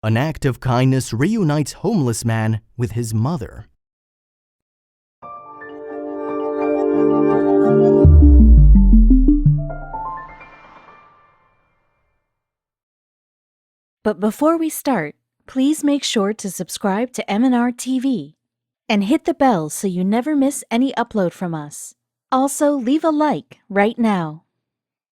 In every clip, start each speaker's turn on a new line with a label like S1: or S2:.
S1: An act of kindness reunites homeless man with his mother.
S2: But before we start, please make sure to subscribe to m&rtv and hit the bell so you never miss any upload from us. Also, leave a like right now.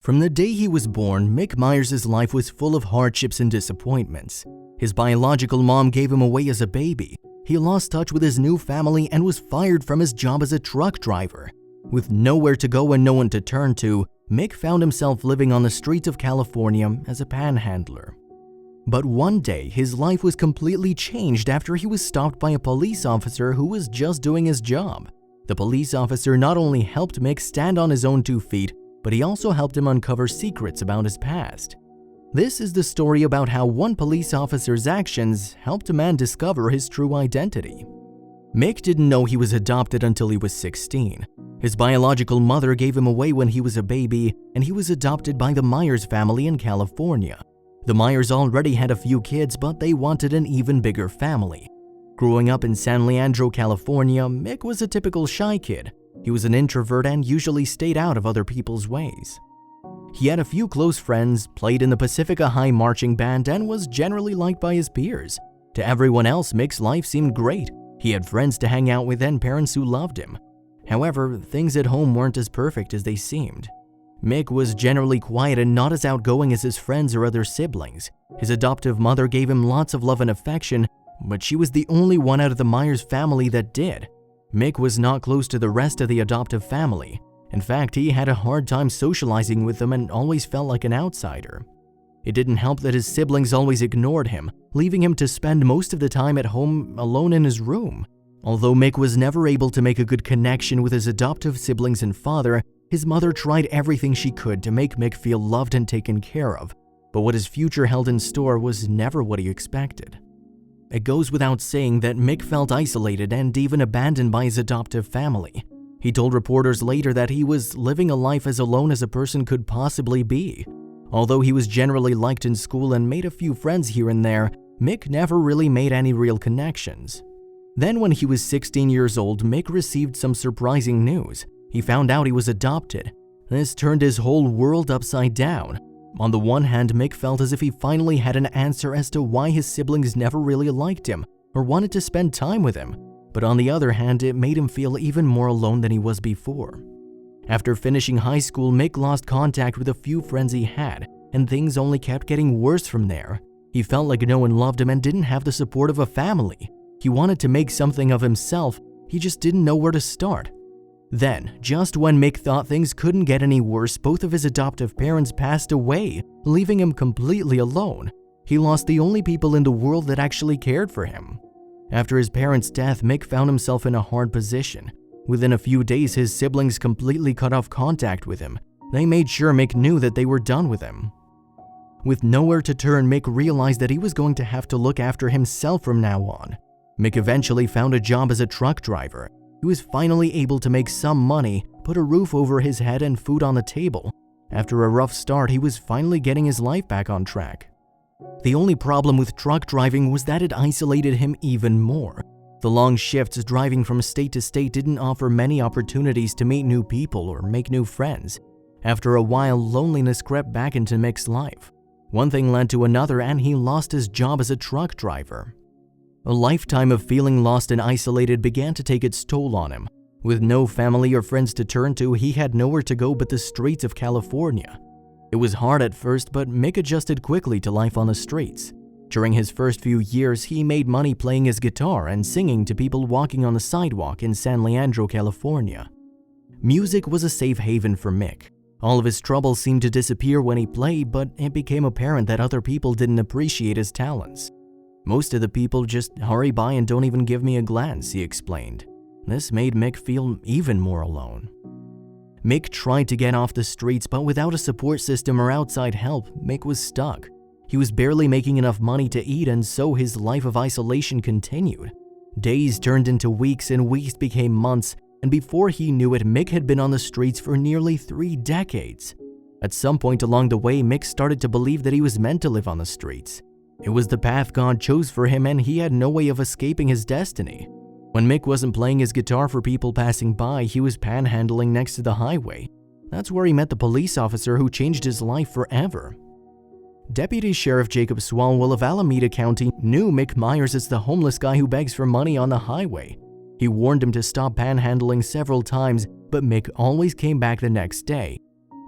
S1: From the day he was born, Mick Myers' life was full of hardships and disappointments. His biological mom gave him away as a baby. He lost touch with his new family and was fired from his job as a truck driver. With nowhere to go and no one to turn to, Mick found himself living on the streets of California as a panhandler. But one day, his life was completely changed after he was stopped by a police officer who was just doing his job. The police officer not only helped Mick stand on his own 2 feet, but he also helped him uncover secrets about his past. This is the story about how one police officer's actions helped a man discover his true identity. Mick didn't know he was adopted until he was 16. His biological mother gave him away when he was a baby, and he was adopted by the Myers family in California. The Myers already had a few kids, but they wanted an even bigger family. Growing up in San Leandro, California, Mick was a typical shy kid. He was an introvert and usually stayed out of other people's ways. He had a few close friends, played in the Pacifica High marching band, and was generally liked by his peers. To everyone else, Mick's life seemed great. He had friends to hang out with and parents who loved him. However, things at home weren't as perfect as they seemed. Mick was generally quiet and not as outgoing as his friends or other siblings. His adoptive mother gave him lots of love and affection, but she was the only one out of the Myers family that did. Mick was not close to the rest of the adoptive family. In fact, he had a hard time socializing with them and always felt like an outsider. It didn't help that his siblings always ignored him, leaving him to spend most of the time at home alone in his room. Although Mick was never able to make a good connection with his adoptive siblings and father, his mother tried everything she could to make Mick feel loved and taken care of. But what his future held in store was never what he expected. It goes without saying that Mick felt isolated and even abandoned by his adoptive family. He told reporters later that he was living a life as alone as a person could possibly be. Although he was generally liked in school and made a few friends here and there, Mick never really made any real connections. Then when he was 16 years old, Mick received some surprising news. He found out he was adopted. This turned his whole world upside down. On the one hand, Mick felt as if he finally had an answer as to why his siblings never really liked him or wanted to spend time with him. But on the other hand, it made him feel even more alone than he was before. After finishing high school, Mick lost contact with a few friends he had, and things only kept getting worse from there. He felt like no one loved him and didn't have the support of a family. He wanted to make something of himself, he just didn't know where to start. Then, just when Mick thought things couldn't get any worse, both of his adoptive parents passed away, leaving him completely alone. He lost the only people in the world that actually cared for him. After his parents' death, Mick found himself in a hard position. Within a few days, his siblings completely cut off contact with him. They made sure Mick knew that they were done with him. With nowhere to turn, Mick realized that he was going to have to look after himself from now on. Mick eventually found a job as a truck driver. He was finally able to make some money, put a roof over his head and food on the table. After a rough start, he was finally getting his life back on track. The only problem with truck driving was that it isolated him even more. The long shifts driving from state to state didn't offer many opportunities to meet new people or make new friends. After a while, loneliness crept back into Mick's life. One thing led to another and he lost his job as a truck driver. A lifetime of feeling lost and isolated began to take its toll on him. With no family or friends to turn to, he had nowhere to go but the streets of California. It was hard at first, but Mick adjusted quickly to life on the streets. During his first few years, he made money playing his guitar and singing to people walking on the sidewalk in San Leandro, California. Music was a safe haven for Mick. All of his troubles seemed to disappear when he played, but it became apparent that other people didn't appreciate his talents. Most of the people just hurry by and don't even give me a glance, he explained. This made Mick feel even more alone. Mick tried to get off the streets, but without a support system or outside help, Mick was stuck. He was barely making enough money to eat, and so his life of isolation continued. Days turned into weeks and weeks became months, and before he knew it, Mick had been on the streets for nearly 3 decades. At some point along the way, Mick started to believe that he was meant to live on the streets. It was the path God chose for him, and he had no way of escaping his destiny. When Mick wasn't playing his guitar for people passing by, he was panhandling next to the highway. That's where he met the police officer who changed his life forever. Deputy Sheriff Jacob Swalwell of Alameda County knew Mick Myers as the homeless guy who begs for money on the highway. He warned him to stop panhandling several times, but Mick always came back the next day.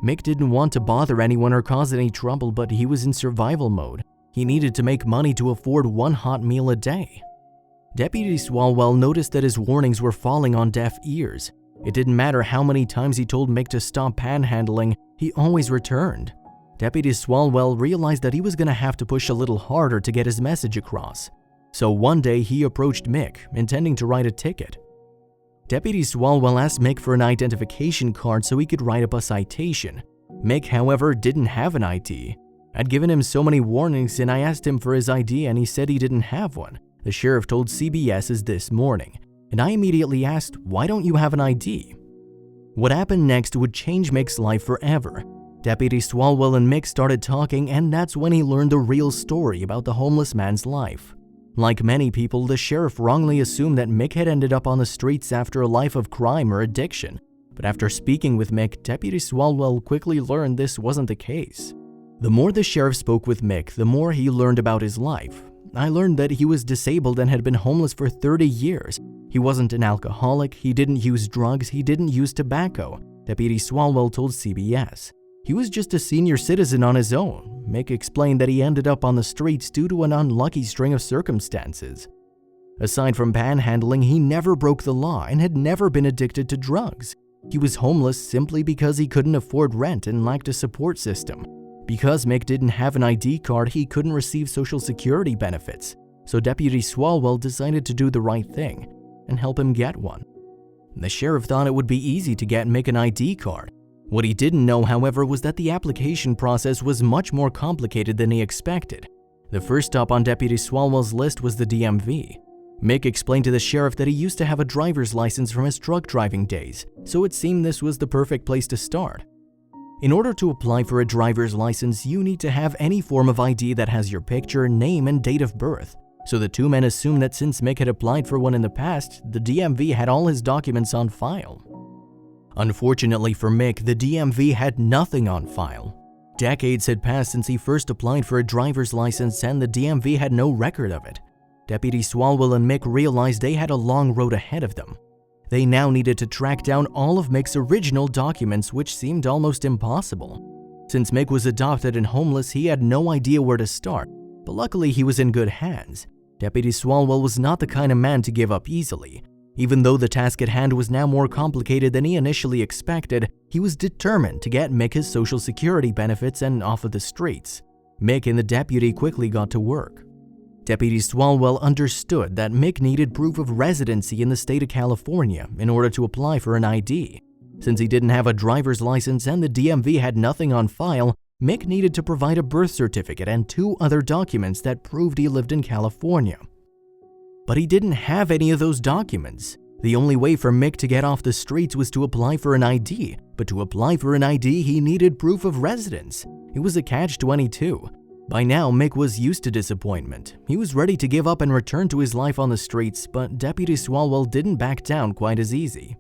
S1: Mick didn't want to bother anyone or cause any trouble, but he was in survival mode. He needed to make money to afford one hot meal a day. Deputy Swalwell noticed that his warnings were falling on deaf ears. It didn't matter how many times he told Mick to stop panhandling, he always returned. Deputy Swalwell realized that he was going to have to push a little harder to get his message across. So one day he approached Mick, intending to write a ticket. Deputy Swalwell asked Mick for an identification card so he could write up a citation. Mick, however, didn't have an ID. I'd given him so many warnings and I asked him for his ID and he said he didn't have one, the sheriff told CBS's This Morning. And I immediately asked, why don't you have an ID? What happened next would change Mick's life forever. Deputy Swalwell and Mick started talking, and that's when he learned the real story about the homeless man's life. Like many people, the sheriff wrongly assumed that Mick had ended up on the streets after a life of crime or addiction. But after speaking with Mick, Deputy Swalwell quickly learned this wasn't the case. The more the sheriff spoke with Mick, the more he learned about his life. I learned that he was disabled and had been homeless for 30 years. He wasn't an alcoholic, he didn't use drugs, he didn't use tobacco, Deputy Swalwell told CBS. He was just a senior citizen on his own. Mick explained that he ended up on the streets due to an unlucky string of circumstances. Aside from panhandling, he never broke the law and had never been addicted to drugs. He was homeless simply because he couldn't afford rent and lacked a support system. Because Mick didn't have an ID card, he couldn't receive Social Security benefits. So Deputy Swalwell decided to do the right thing and help him get one. The sheriff thought it would be easy to get Mick an ID card. What he didn't know, however, was that the application process was much more complicated than he expected. The first stop on Deputy Swalwell's list was the DMV. Mick explained to the sheriff that he used to have a driver's license from his truck driving days, so it seemed this was the perfect place to start. In order to apply for a driver's license, you need to have any form of ID that has your picture, name, and date of birth. So the two men assumed that since Mick had applied for one in the past, the DMV had all his documents on file. Unfortunately for Mick, the DMV had nothing on file. Decades had passed since he first applied for a driver's license and the DMV had no record of it. Deputy Swalwell and Mick realized they had a long road ahead of them. They now needed to track down all of Mick's original documents, which seemed almost impossible. Since Mick was adopted and homeless, he had no idea where to start, but luckily he was in good hands. Deputy Swalwell was not the kind of man to give up easily. Even though the task at hand was now more complicated than he initially expected, he was determined to get Mick his Social Security benefits and off of the streets. Mick and the deputy quickly got to work. Deputy Swalwell understood that Mick needed proof of residency in the state of California in order to apply for an ID. Since he didn't have a driver's license and the DMV had nothing on file, Mick needed to provide a birth certificate and 2 other documents that proved he lived in California. But he didn't have any of those documents. The only way for Mick to get off the streets was to apply for an ID, but to apply for an ID, he needed proof of residence. It was a catch-22. By now, Mick was used to disappointment. He was ready to give up and return to his life on the streets, but Deputy Swalwell didn't back down quite as easy.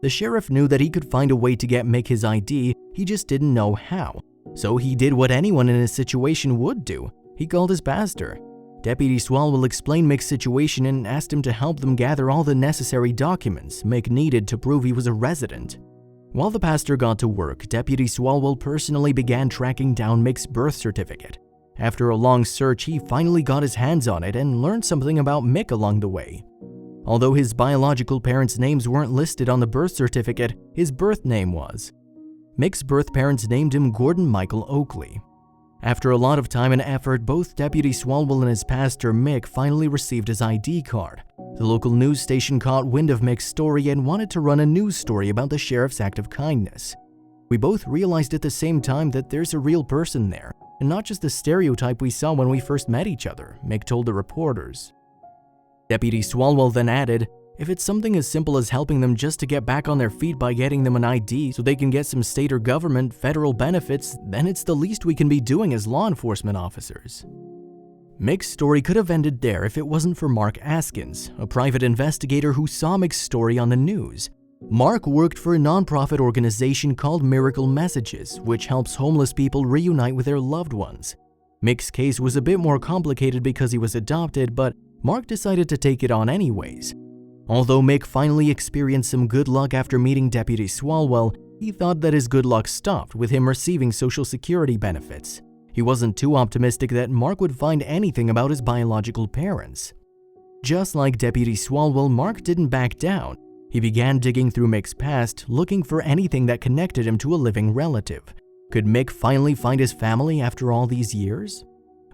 S1: The sheriff knew that he could find a way to get Mick his ID, he just didn't know how. So he did what anyone in his situation would do. He called his pastor. Deputy Swalwell explained Mick's situation and asked him to help them gather all the necessary documents Mick needed to prove he was a resident. While the pastor got to work, Deputy Swalwell personally began tracking down Mick's birth certificate. After a long search, he finally got his hands on it and learned something about Mick along the way. Although his biological parents' names weren't listed on the birth certificate, his birth name was. Mick's birth parents named him Gordon Michael Oakley. After a lot of time and effort, both Deputy Swalwell and his pastor Mick finally received his ID card. The local news station caught wind of Mick's story and wanted to run a news story about the sheriff's act of kindness. We both realized at the same time that there's a real person there, and not just the stereotype we saw when we first met each other, Mick told the reporters. Deputy Swalwell then added, if it's something as simple as helping them just to get back on their feet by getting them an ID so they can get some state or government federal benefits, then it's the least we can be doing as law enforcement officers. Mick's story could have ended there if it wasn't for Mark Askins, a private investigator who saw Mick's story on the news. Mark worked for a nonprofit organization called Miracle Messages, which helps homeless people reunite with their loved ones. Mick's case was a bit more complicated because he was adopted, but Mark decided to take it on anyways. Although Mick finally experienced some good luck after meeting Deputy Swalwell, he thought that his good luck stopped with him receiving Social Security benefits. He wasn't too optimistic that Mark would find anything about his biological parents. Just like Deputy Swalwell, Mark didn't back down. He began digging through Mick's past, looking for anything that connected him to a living relative. Could Mick finally find his family after all these years?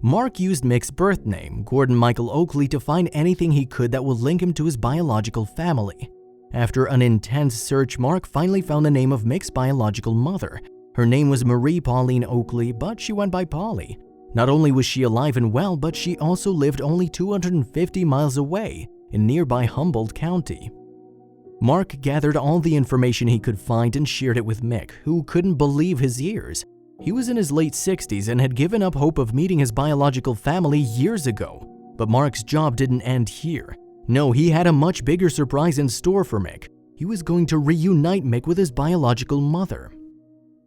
S1: Mark used Mick's birth name, Gordon Michael Oakley, to find anything he could that would link him to his biological family. After an intense search, Mark finally found the name of Mick's biological mother. Her name was Marie Pauline Oakley, but she went by Polly. Not only was she alive and well, but she also lived only 250 miles away in nearby Humboldt County. Mark gathered all the information he could find and shared it with Mick, who couldn't believe his ears. He was in his late 60s and had given up hope of meeting his biological family years ago. But Mark's job didn't end here. No, he had a much bigger surprise in store for Mick. He was going to reunite Mick with his biological mother.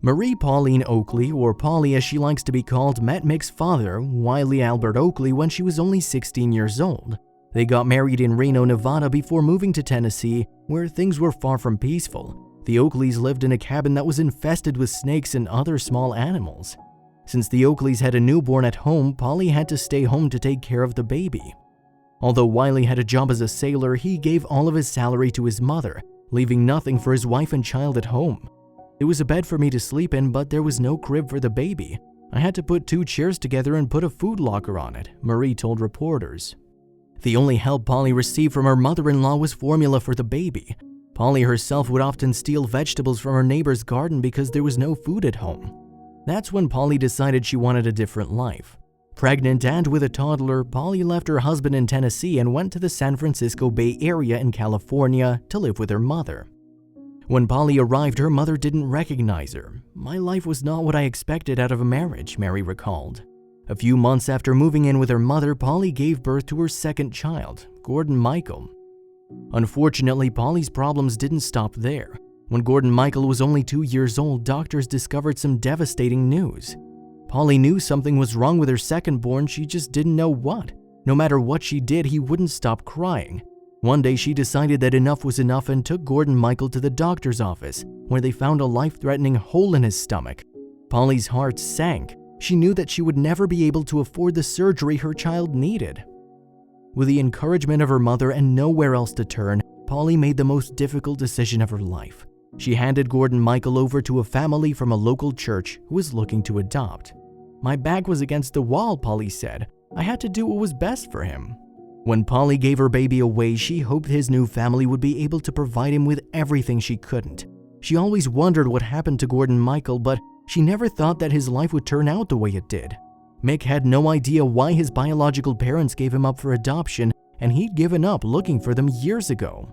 S1: Marie Pauline Oakley, or Polly as she likes to be called, met Mick's father, Wiley Albert Oakley, when she was only 16 years old. They got married in Reno, Nevada before moving to Tennessee, where things were far from peaceful. The Oakleys lived in a cabin that was infested with snakes and other small animals. Since the Oakleys had a newborn at home, Polly had to stay home to take care of the baby. Although Wiley had a job as a sailor, he gave all of his salary to his mother, leaving nothing for his wife and child at home. It was a bed for me to sleep in, but there was no crib for the baby. I had to put 2 chairs together and put a food locker on it, Marie told reporters. The only help Polly received from her mother-in-law was formula for the baby. Polly herself would often steal vegetables from her neighbor's garden because there was no food at home. That's when Polly decided she wanted a different life. Pregnant and with a toddler, Polly left her husband in Tennessee and went to the San Francisco Bay Area in California to live with her mother. When Polly arrived, her mother didn't recognize her. "My life was not what I expected out of a marriage," Mary recalled. A few months after moving in with her mother, Polly gave birth to her second child, Gordon Michael. Unfortunately, Polly's problems didn't stop there. When Gordon Michael was only 2 years old, doctors discovered some devastating news. Polly knew something was wrong with her second-born, she just didn't know what. No matter what she did, he wouldn't stop crying. One day she decided that enough was enough and took Gordon Michael to the doctor's office, where they found a life-threatening hole in his stomach. Polly's heart sank. She knew that she would never be able to afford the surgery her child needed. With the encouragement of her mother and nowhere else to turn, Polly made the most difficult decision of her life. She handed Gordon Michael over to a family from a local church who was looking to adopt. "My back was against the wall," Polly said. "I had to do what was best for him." When Polly gave her baby away, she hoped his new family would be able to provide him with everything she couldn't. She always wondered what happened to Gordon Michael, but she never thought that his life would turn out the way it did. Mick had no idea why his biological parents gave him up for adoption, and he'd given up looking for them years ago.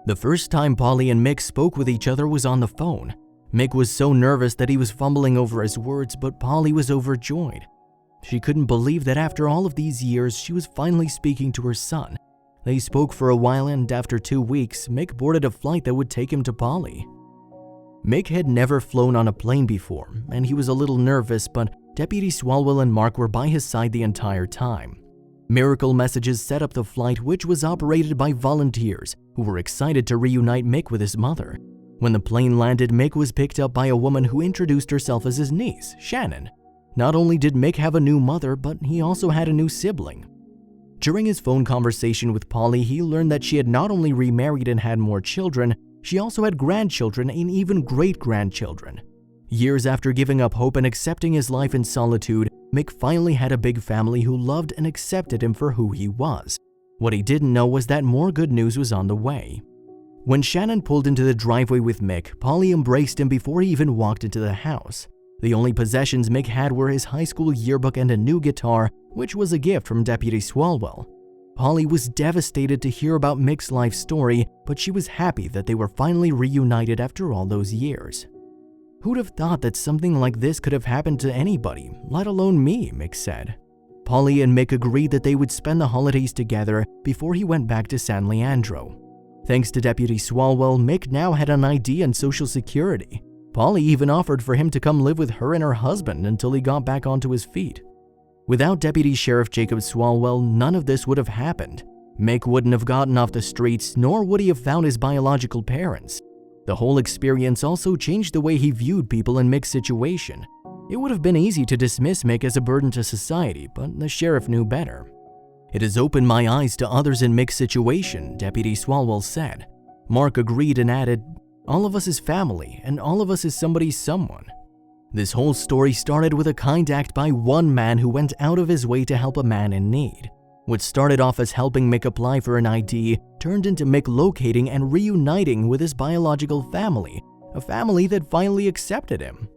S1: The first time Polly and Mick spoke with each other was on the phone. Mick was so nervous that he was fumbling over his words, but Polly was overjoyed. She couldn't believe that after all of these years, she was finally speaking to her son. They spoke for a while, and after 2 weeks, Mick boarded a flight that would take him to Polly. Mick had never flown on a plane before, and he was a little nervous, but Deputy Swalwell and Mark were by his side the entire time. Miracle Messages set up the flight, which was operated by volunteers who were excited to reunite Mick with his mother. When the plane landed, Mick was picked up by a woman who introduced herself as his niece, Shannon. Not only did Mick have a new mother, but he also had a new sibling. During his phone conversation with Polly, he learned that she had not only remarried and had more children, she also had grandchildren and even great-grandchildren. Years after giving up hope and accepting his life in solitude, Mick finally had a big family who loved and accepted him for who he was. What he didn't know was that more good news was on the way. When Shannon pulled into the driveway with Mick, Polly embraced him before he even walked into the house. The only possessions Mick had were his high school yearbook and a new guitar, which was a gift from Deputy Swalwell. Polly was devastated to hear about Mick's life story, but she was happy that they were finally reunited after all those years. "Who'd have thought that something like this could have happened to anybody, let alone me," Mick said. Polly and Mick agreed that they would spend the holidays together before he went back to San Leandro. Thanks to Deputy Swalwell, Mick now had an ID and social security. Polly even offered for him to come live with her and her husband until he got back onto his feet. Without Deputy Sheriff Jacob Swalwell, none of this would have happened. Mick wouldn't have gotten off the streets, nor would he have found his biological parents. The whole experience also changed the way he viewed people in Mick's situation. It would have been easy to dismiss Mick as a burden to society, but the sheriff knew better. "It has opened my eyes to others in Mick's situation," Deputy Swalwell said. Mark agreed and added, "All of us is family, and all of us is somebody's someone." This whole story started with a kind act by one man who went out of his way to help a man in need. What started off as helping Mick apply for an ID turned into Mick locating and reuniting with his biological family, a family that finally accepted him.